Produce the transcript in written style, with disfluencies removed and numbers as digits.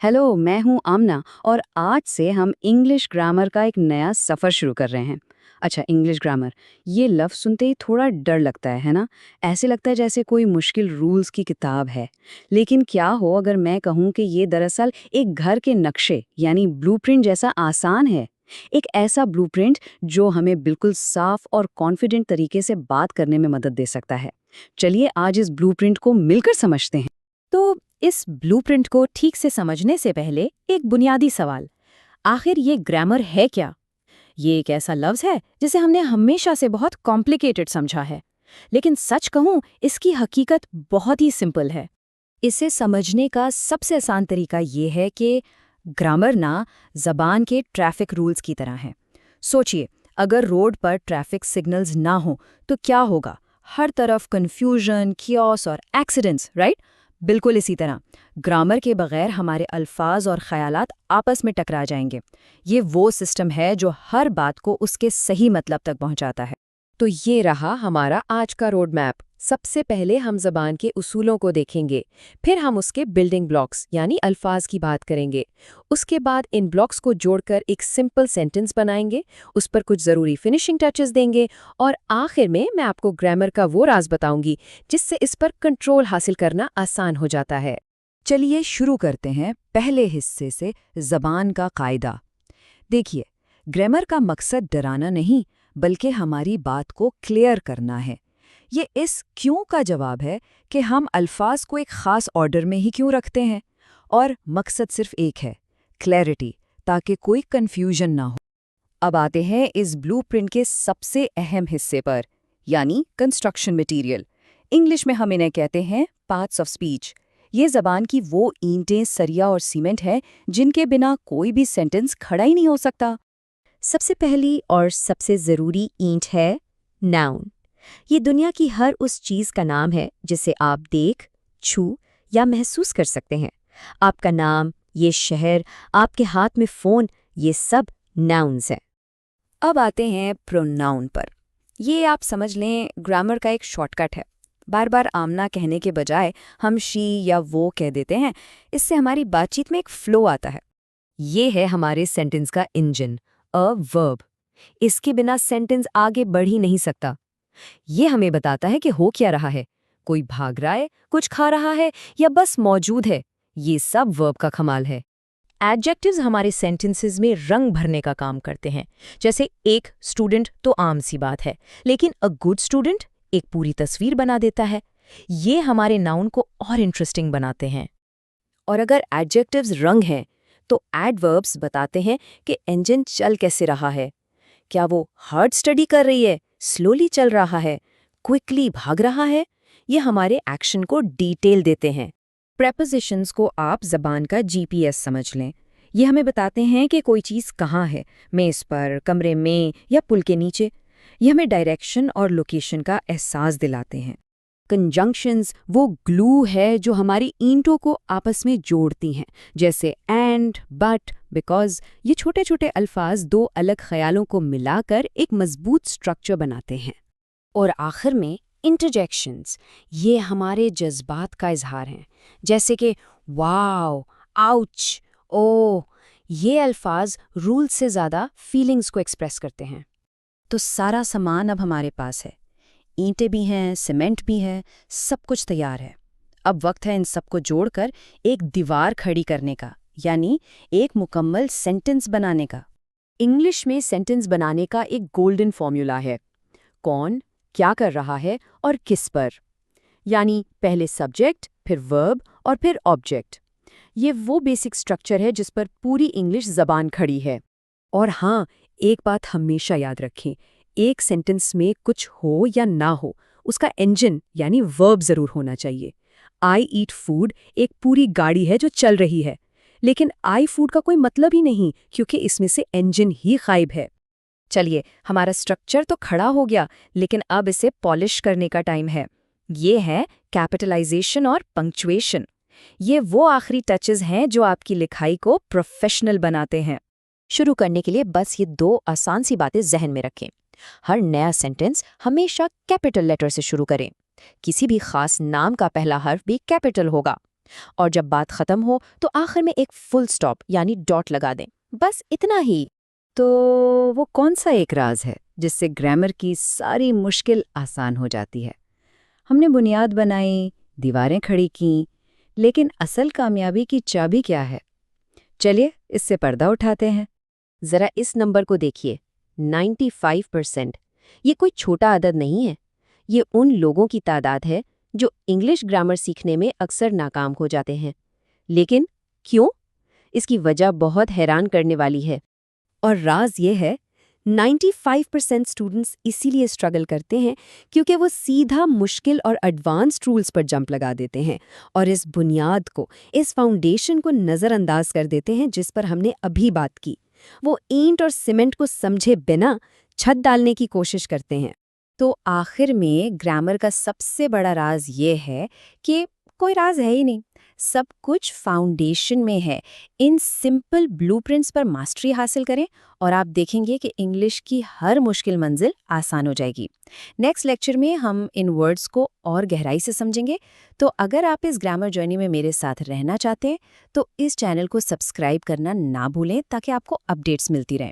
Hello, मैं हूँ आमना और आज से हम इंग्लिश ग्रामर का एक नया सफ़र शुरू कर रहे हैं। अच्छा, इंग्लिश ग्रामर, ये लफ्ज़ सुनते ही थोड़ा डर लगता है ना? ऐसे लगता है जैसे कोई मुश्किल रूल्स की किताब है। लेकिन क्या हो अगर मैं कहूँ कि ये दरअसल एक घर के नक्शे यानी ब्लूप्रिंट जैसा आसान है। एक ऐसा ब्लूप्रिंट जो हमें बिल्कुल साफ और कॉन्फिडेंट तरीके से बात करने में मदद दे सकता है। चलिए आज इस ब्लूप्रिंट को मिलकर समझते हैं। तो इस ब्लूप्रिंट को ठीक से समझने से पहले एक बुनियादी सवाल, आखिर ये ग्रामर है क्या? ये एक ऐसा लफ्ज़ है जिसे हमने हमेशा से बहुत कॉम्प्लिकेटेड समझा है, लेकिन सच कहूँ इसकी हकीकत बहुत ही सिंपल है। इसे समझने का सबसे आसान तरीका ये है कि ग्रामर ना ज़बान के ट्रैफिक रूल्स की तरह है। सोचिए, अगर रोड पर ट्रैफिक सिग्नल्स ना हो तो क्या होगा? हर तरफ कन्फ्यूजन, कियोस और एक्सीडेंट्स, राइट? बिल्कुल इसी तरह ग्रामर के बगैर हमारे अल्फाज और ख़यालात आपस में टकरा जाएंगे। ये वो सिस्टम है जो हर बात को उसके सही मतलब तक पहुंचाता है। तो ये रहा हमारा आज का रोड मैप। सबसे पहले हम ज़बान के उसूलों को देखेंगे, फिर हम उसके बिल्डिंग ब्लॉक्स यानी अल्फाज की बात करेंगे। उसके बाद इन ब्लॉक्स को जोड़कर एक सिंपल सेंटेंस बनाएंगे, उस पर कुछ ज़रूरी फिनिशिंग टचेस देंगे और आखिर में मैं आपको ग्रामर का वो राज बताऊंगी जिससे इस पर कंट्रोल हासिल करना आसान हो जाता है। चलिए शुरू करते हैं पहले हिस्से से, ज़बान का कायदा। देखिए, ग्रामर का मकसद डराना नहीं बल्कि हमारी बात को क्लियर करना है। ये इस क्यों का जवाब है कि हम अल्फाज को एक ख़ास ऑर्डर में ही क्यों रखते हैं, और मकसद सिर्फ एक है, क्लैरिटी, ताकि कोई कन्फ्यूजन ना हो। अब आते हैं इस ब्लूप्रिंट के सबसे अहम हिस्से पर, यानी कंस्ट्रक्शन मटेरियल। इंग्लिश में हम इन्हें कहते हैं पार्ट्स ऑफ स्पीच। ये ज़बान की वो ईंटें, सरिया और सीमेंट है जिनके बिना कोई भी सेंटेंस खड़ा ही नहीं हो सकता। सबसे पहली और सबसे ज़रूरी ईंट है नाउन। ये दुनिया की हर उस चीज़ का नाम है जिसे आप देख, छू या महसूस कर सकते हैं। आपका नाम, ये शहर, आपके हाथ में फ़ोन, ये सब नाउन्स हैं। अब आते हैं प्रोनाउन पर। ये आप समझ लें ग्रामर का एक शॉर्टकट है। बार बार आमना कहने के बजाय हम शी या वो कह देते हैं। इससे हमारी बातचीत में एक फ्लो आता है। ये है हमारे सेंटेंस का इंजन, अ वर्ब। इसके बिना सेंटेंस आगे बढ़ ही नहीं सकता। ये हमें बताता है कि हो क्या रहा है, कोई भाग रहा है, कुछ खा रहा है या बस मौजूद है। ये सब वर्ब का कमाल है। एडजेक्टिव्स हमारे सेंटेंसेस में रंग भरने का काम करते हैं। जैसे एक स्टूडेंट तो आम सी बात है, लेकिन अ गुड स्टूडेंट एक पूरी तस्वीर बना देता है। ये हमारे नाउन को और इंटरेस्टिंग बनाते हैं। और अगर एडजेक्टिव्स रंग हैं तो एडवर्ब्स बताते हैं कि इंजन चल कैसे रहा है। क्या वो हार्ड स्टडी कर रही है, स्लोली चल रहा है, क्विकली भाग रहा है? ये हमारे एक्शन को डिटेल देते हैं। प्रेपोजिशंस को आप ज़बान का जीपीएस समझ लें। ये हमें बताते हैं कि कोई चीज़ कहाँ है, मेज़ पर, कमरे में या पुल के नीचे। ये हमें डायरेक्शन और लोकेशन का एहसास दिलाते हैं। कंजंक्शंस वो ग्लू है जो हमारी ईंटों को आपस में जोड़ती हैं, जैसे एंड, बट, बिकॉज। ये छोटे छोटे अल्फाज दो अलग ख्यालों को मिलाकर एक मजबूत स्ट्रक्चर बनाते हैं। और आखिर में इंटरजेक्शंस, ये हमारे जज्बात का इजहार हैं, जैसे कि वाओ, आउच, ओ। ये अल्फाज रूल से ज़्यादा फीलिंग्स को एक्सप्रेस करते हैं। तो सारा सामान अब हमारे पास है, ईंटें भी हैं, सीमेंट भी है, सब कुछ तैयार है। अब वक्त है इन सबको जोड़कर एक दीवार खड़ी करने का, यानी एक मुकम्मल सेंटेंस बनाने का। इंग्लिश में सेंटेंस बनाने का एक गोल्डन फॉर्मूला है, कौन क्या कर रहा है और किस पर। यानी पहले सब्जेक्ट, फिर वर्ब और फिर ऑब्जेक्ट। ये वो बेसिक स्ट्रक्चर है जिस पर पूरी इंग्लिश ज़बान खड़ी है। और हाँ, एक बात हमेशा याद रखें, एक सेंटेंस में कुछ हो या ना हो, उसका इंजन यानी वर्ब ज़रूर होना चाहिए। आई ईट फूड एक पूरी गाड़ी है जो चल रही है, लेकिन आई फूड का कोई मतलब ही नहीं क्योंकि इसमें से इंजन ही गायब है। चलिए, हमारा स्ट्रक्चर तो खड़ा हो गया, लेकिन अब इसे पॉलिश करने का टाइम है। ये है कैपिटलाइजेशन और पंक्चुएशन। ये वो आखिरी टचेस हैं जो आपकी लिखाई को प्रोफेशनल बनाते हैं। शुरू करने के लिए बस ये दो आसान सी बातें जहन में रखें। हर नया सेंटेंस हमेशा कैपिटल लेटर से शुरू करें। किसी भी खास नाम का पहला हर्फ भी कैपिटल होगा। और जब बात खत्म हो तो आखिर में एक फुल स्टॉप यानी डॉट लगा दें। बस इतना ही। तो वो कौन सा एक राज है जिससे ग्रामर की सारी मुश्किल आसान हो जाती है? हमने बुनियाद बनाई, दीवारें खड़ी की, लेकिन असल कामयाबी की चाबी क्या है? चलिए इससे पर्दा उठाते हैं। जरा इस नंबर को देखिए, 95%। ये कोई छोटा अदद नहीं है। ये उन लोगों की तादाद है जो इंग्लिश ग्रामर सीखने में अक्सर नाकाम हो जाते हैं। लेकिन क्यों? इसकी वजह बहुत हैरान करने वाली है। और राज ये है, 95% स्टूडेंट्स इसीलिए स्ट्रगल करते हैं क्योंकि वो सीधा मुश्किल और एडवांस्ड रूल्स पर जंप लगा देते हैं और इस बुनियाद को, इस फाउंडेशन को नज़रअंदाज कर देते हैं जिस पर हमने अभी बात की। वो ईंट और सीमेंट को समझे बिना छत डालने की कोशिश करते हैं। तो आखिर में ग्रामर का सबसे बड़ा राज ये है कि कोई राज है ही नहीं, सब कुछ फाउंडेशन में है। इन सिंपल ब्लूप्रिंट्स पर मास्टरी हासिल करें और आप देखेंगे कि इंग्लिश की हर मुश्किल मंजिल आसान हो जाएगी। नेक्स्ट लेक्चर में हम इन वर्ड्स को और गहराई से समझेंगे। तो अगर आप इस ग्रामर जर्नी में मेरे साथ रहना चाहते हैं तो इस चैनल को सब्सक्राइब करना ना भूलें ताकि आपको अपडेट्स मिलती रहें।